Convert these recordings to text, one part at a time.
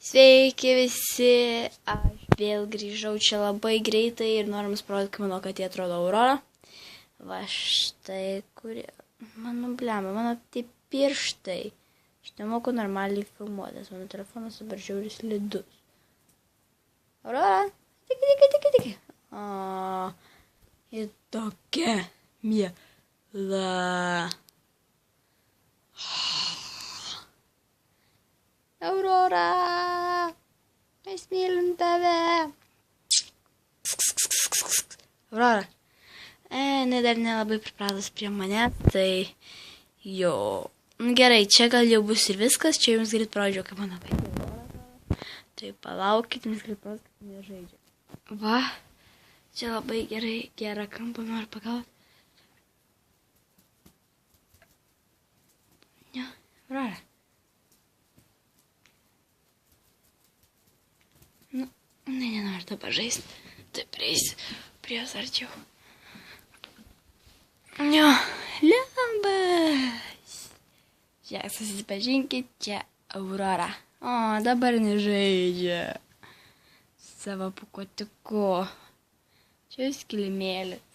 Sveiki visi, aš vėl grįžau čia labai greitai ir noriu jums parodyti, kaip mano katė atrodo Aurora. Va štai, mano tie pirštai. Aš nemoku normaliai filmuotis, mano telefonas dabar žiauriai slidus. Aurora, tiki. O, ji tokia miela. Aurora, mes mylim tave. Aurora. Ne, dar nelabai pripratus prie mane, tai jo. Gerai, čia gal jau bus ir viskas, čia jums greit parodžiau, kaip mano katė Aurora. Tai palaukit, jums greit parodžiau, kaip jie žaidžia. Va, čia labai gerą kampą noriu pagauti. Ne, Aurora. Nenoriu dabar žaisti. Tai prieisiu prie jos arčiau. Jo, lembas. Čia susipažinkit, čia Aurora. O, dabar nežaidžia savo pūkuotuku. Čia jūs kilimėlis.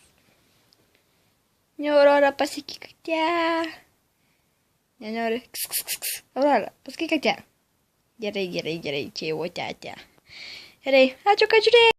Ne, Aurora, pasakyk, kad ją. Nenori. Aurora, pasakyk, kad ją. Gerai, čia jau tetė. Gerai, ačiū, kad žiūrėjai.